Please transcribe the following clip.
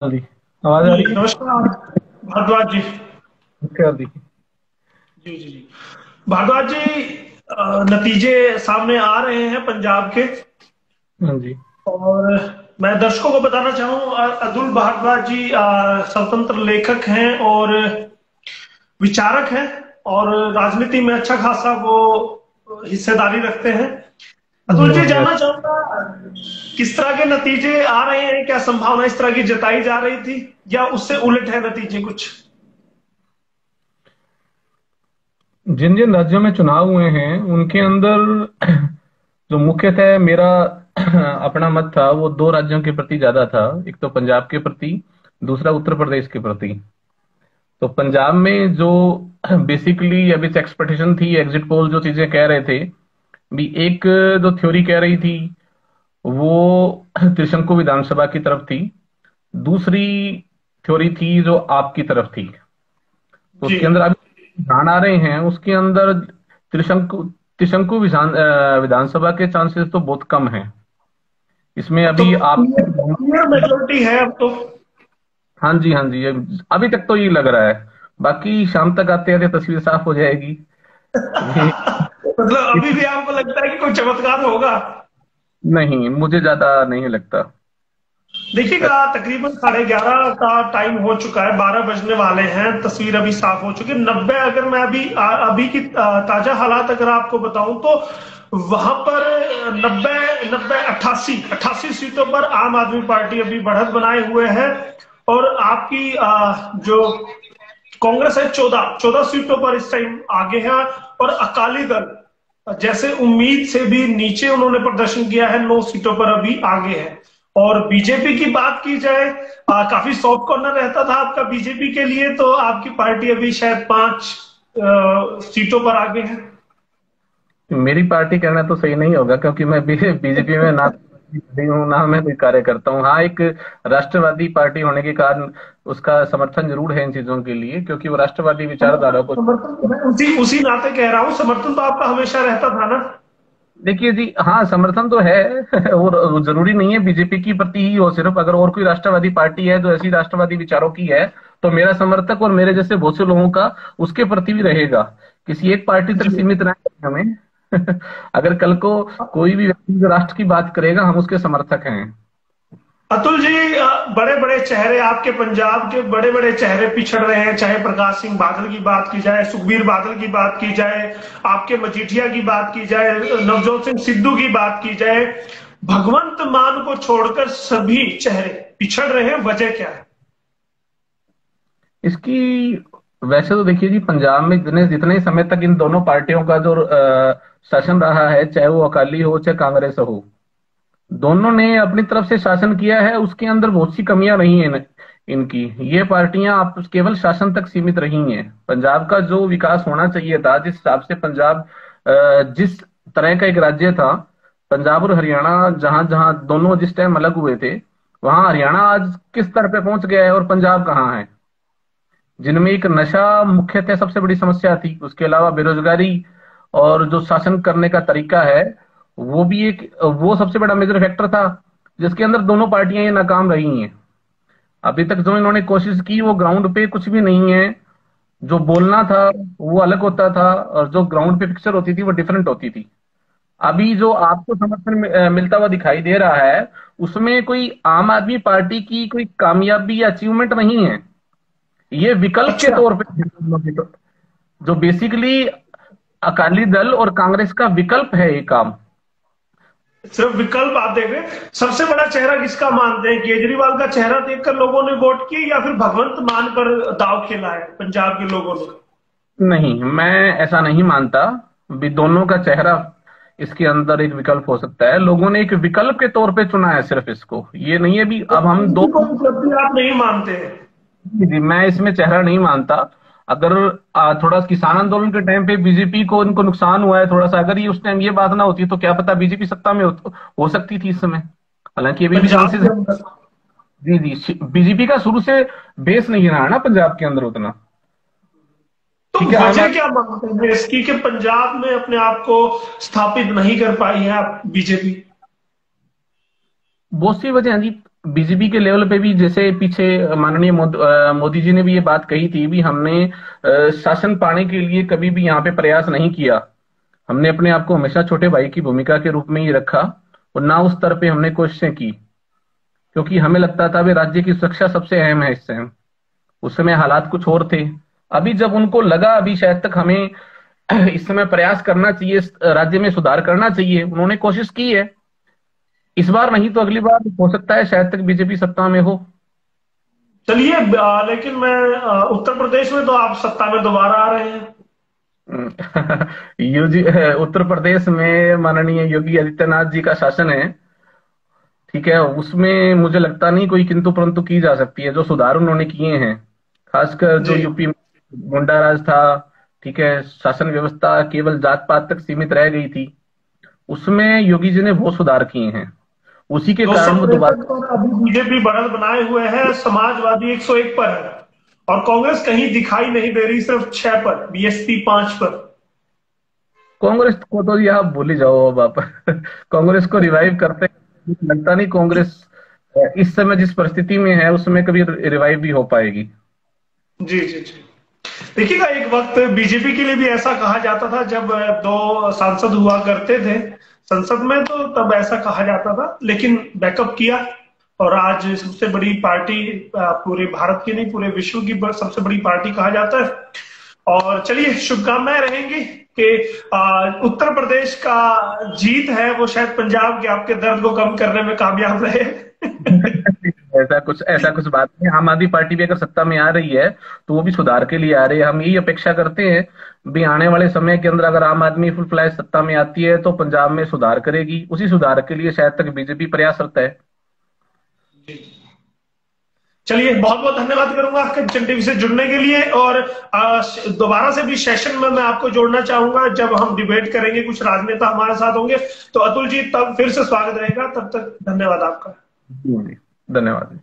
जी, आवाज आ जी रही है। नमस्कार भारद्वाज जी। कर दी। जी जी जी भारद्वाज जी, नतीजे सामने आ रहे हैं पंजाब के। हाँ जी। और मैं दर्शकों को बताना चाहूँ, अतुल भारद्वाज जी स्वतंत्र लेखक हैं और विचारक हैं, और राजनीति में अच्छा खासा वो हिस्सेदारी रखते हैं। अतुल जी, जी, जानना चाहूंगा किस तरह के नतीजे आ रहे हैं, क्या संभावना इस तरह की जताई जा रही थी या उससे उलट है नतीजे कुछ? जिन जिन राज्यों में चुनाव हुए हैं उनके अंदर जो मुख्यतः मेरा अपना मत था वो दो राज्यों के प्रति ज्यादा था। एक तो पंजाब के प्रति, दूसरा उत्तर प्रदेश के प्रति। तो पंजाब में जो बेसिकली अभी एक्सपेक्टेशन थी, एग्जिट पोल जो चीजें कह रहे थे, भी एक जो थ्योरी कह रही थी वो त्रिशंकु विधानसभा की तरफ थी। दूसरी थ्योरी थी जो आपकी तरफ थी। तो जी। उसके अंदर अभी विधान आ रहे हैं, उसके अंदर त्रिशंकु त्रिशंकु विधानसभा के चांसेस तो बहुत कम हैं। इसमें अब तो अभी आप। क्लियर मेजोरिटी है अब तो। हाँ जी, हाँ जी, अभी तक तो ये लग रहा है। बाकी शाम तक आते आते तस्वीर साफ हो जाएगी। अभी मतलब अभी भी आपको लगता है कि कोई चमत्कार होगा? नहीं, मुझे ज्यादा नहीं लगता। देखिएगा, तकरीबन 11:30 का टाइम हो चुका है, 12 बजने वाले हैं, तस्वीर अभी साफ हो चुकी है। 90, अगर मैं अभी की ताजा हालात अगर आपको बताऊं तो वहां पर 90 90 88 88 सीटों पर आम आदमी पार्टी अभी बढ़त बनाए हुए है। और आपकी जो कांग्रेस है 14 सीटों पर इस टाइम आगे है। और अकाली दल जैसे उम्मीद से भी नीचे उन्होंने प्रदर्शन किया है, 9 सीटों पर अभी आगे है। और बीजेपी की बात की जाए, काफी सॉफ्ट कॉर्नर रहता था आपका बीजेपी के लिए, तो आपकी पार्टी अभी शायद 5 सीटों पर आगे है। मेरी पार्टी कहना तो सही नहीं होगा, क्योंकि मैं बीजेपी में ना रही हूँ ना मैं कोई कार्य करता हूँ। हाँ, एक राष्ट्रवादी पार्टी होने के कारण उसका समर्थन जरूर है इन चीजों के लिए, क्योंकि वो राष्ट्रवादी विचारधारा समर्थन को। समर्थन तो है, उसी उसी नाते कह रहा हूँ, समर्थन तो आपका हमेशा रहता था ना। देखिए जी, हाँ, समर्थन तो है। और वो जरूरी नहीं है बीजेपी की प्रति ही हो सिर्फ। अगर और कोई राष्ट्रवादी पार्टी है जो ऐसी राष्ट्रवादी विचारों की है, तो मेरा समर्थक और मेरे जैसे बहुत से लोगों का उसके प्रति भी रहेगा। किसी एक पार्टी तक जी। सीमित नहीं हमें। अगर कल को कोई भी व्यक्ति जो राष्ट्र की बात करेगा, हम उसके समर्थक हैं। अतुल जी, बड़े बड़े चेहरे आपके पंजाब के बड़े बड़े चेहरे पिछड़ रहे हैं, चाहे प्रकाश सिंह बादल की बात की जाए, सुखबीर बादल की बात की जाए, आपके मजीठिया की बात की जाए, नवजोत सिंह सिद्धू की बात की जाए, भगवंत मान को छोड़कर सभी चेहरे पिछड़ रहे हैं, वजह क्या है? इसकी वैसे तो देखिए जी, पंजाब में जितने जितने समय तक इन दोनों पार्टियों का जो शासन रहा है, चाहे वो अकाली हो चाहे कांग्रेस हो, दोनों ने अपनी तरफ से शासन किया है। उसके अंदर बहुत सी कमियां रही हैं इनकी। ये पार्टियां आप केवल शासन तक सीमित रही हैं। पंजाब का जो विकास होना चाहिए था, जिस हिसाब से पंजाब जिस तरह का एक राज्य था, पंजाब और हरियाणा जहां जहां दोनों जिस टाइम अलग हुए थे, वहां हरियाणा आज किस स्तर पे पहुंच गया है और पंजाब कहाँ है। जिनमें एक नशा मुख्यतः सबसे बड़ी समस्या थी, उसके अलावा बेरोजगारी और जो शासन करने का तरीका है, वो भी एक वो सबसे बड़ा मेजर फैक्टर था, जिसके अंदर दोनों पार्टियां ये नाकाम रही हैं। अभी तक जो इन्होंने कोशिश की वो ग्राउंड पे कुछ भी नहीं है। जो बोलना था वो अलग होता था, और जो ग्राउंड पे पिक्चर होती थी वो डिफरेंट होती थी। अभी जो आपको समर्थन मिलता हुआ दिखाई दे रहा है, उसमें कोई आम आदमी पार्टी की कोई कामयाबी या अचीवमेंट नहीं है। ये विकल्प के अच्छा, तौर पे जो बेसिकली अकाली दल और कांग्रेस का विकल्प है ये काम। सिर्फ विकल्प आप देख रहे हैं। सबसे बड़ा चेहरा किसका मानते हैं? केजरीवाल का चेहरा देखकर लोगों ने वोट किया या फिर भगवंत मान पर दाव खेला है पंजाब के लोगों ने? नहीं, मैं ऐसा नहीं मानता। भी दोनों का चेहरा इसके अंदर एक विकल्प हो सकता है। लोगों ने एक विकल्प के तौर पे चुना है सिर्फ इसको, ये नहीं है भी तो अब हम दो। इसी को उपलब्धि आप नहीं मानते हैं? जी जी, मैं इसमें चेहरा नहीं मानता। अगर थोड़ा किसान आंदोलन के टाइम पे बीजेपी को इनको नुकसान हुआ है थोड़ा सा, अगर ये उस टाइम ये बात ना होती तो क्या पता बीजेपी सत्ता में हो सकती थी इस समय। हालांकि अभी भी पंजाब चांसेस के है। अंदर? जी जी, बीजेपी का शुरू से बेस नहीं रहा है ना पंजाब के अंदर उतना। तो ठीक है, आम वजह आदमी। क्या मानते हैं इसकी कि पंजाब में अपने आप को स्थापित नहीं कर पाई है आप बीजेपी? बहुत सी वजह हैं जी। बीजेपी के लेवल पे भी जैसे पीछे माननीय मोदी जी ने भी ये बात कही थी भी हमने शासन पाने के लिए कभी भी यहाँ पे प्रयास नहीं किया। हमने अपने आप को हमेशा छोटे भाई की भूमिका के रूप में ही रखा और ना उस स्तर पे हमने कोशिशें की, क्योंकि हमें लगता था भी राज्य की सुरक्षा सबसे अहम है इस समय। उस समय हालात कुछ और थे। अभी जब उनको लगा अभी शायद तक हमें इस समय प्रयास करना चाहिए, राज्य में सुधार करना चाहिए, उन्होंने कोशिश की है। इस बार नहीं तो अगली बार हो सकता है शायद तक बीजेपी सत्ता में हो। चलिए, लेकिन मैं उत्तर प्रदेश में तो आप सत्ता में दोबारा आ रहे हैं। योगी उत्तर प्रदेश में माननीय योगी आदित्यनाथ जी का शासन है, ठीक है। उसमें मुझे लगता नहीं कोई किंतु परंतु की जा सकती है। जो सुधार उन्होंने किए हैं, खासकर जो जी यूपी में गुंडा राज था, ठीक है, शासन व्यवस्था केवल जात पात तक सीमित रह गई थी, उसमें योगी जी ने बहुत सुधार किए हैं। उसी के दो सौ कारण वो तिरसठ दोबारा। पर अभी बीजेपी बढ़त बनाए हुए है, समाजवादी 101 पर है और कांग्रेस कहीं दिखाई नहीं दे रही, सिर्फ 6 पर, बीएसपी 5 पर। कांग्रेस को तो ये आप भूल ही जाओ अब आप। कांग्रेस को रिवाइव करते मुझे लगता नहीं कांग्रेस इस समय जिस परिस्थिति में है उसमें कभी रिवाइव भी हो पाएगी। जी जी जी। देखिएगा, एक वक्त बीजेपी के लिए भी ऐसा कहा जाता था, जब दो सांसद हुआ करते थे संसद में, तो तब ऐसा कहा जाता था, लेकिन बैकअप किया और आज सबसे बड़ी पार्टी, पूरे भारत की नहीं पूरे विश्व की सबसे बड़ी पार्टी कहा जाता है। और चलिए, शुभकामनाएं रहेंगी कि उत्तर प्रदेश का जीत है वो शायद पंजाब के आपके दर्द को कम करने में कामयाब रहे। ऐसा कुछ बात नहीं। आम आदमी पार्टी भी अगर सत्ता में आ रही है तो वो भी सुधार के लिए आ रही है। हम यही अपेक्षा करते हैं भी आने वाले समय के अंदर अगर आम आदमी फुल फ्लैश सत्ता में आती है तो पंजाब में सुधार करेगी। उसी सुधार के लिए शायद तक बीजेपी प्रयासरत है। चलिए, बहुत बहुत धन्यवाद करूंगा कंचन टीवी से जुड़ने के लिए। और दोबारा से भी सेशन में मैं आपको जोड़ना चाहूंगा, जब हम डिबेट करेंगे, कुछ राजनेता हमारे साथ होंगे, तो अतुल जी तब फिर से स्वागत रहेगा। तब तक धन्यवाद आपका। धन्यवाद।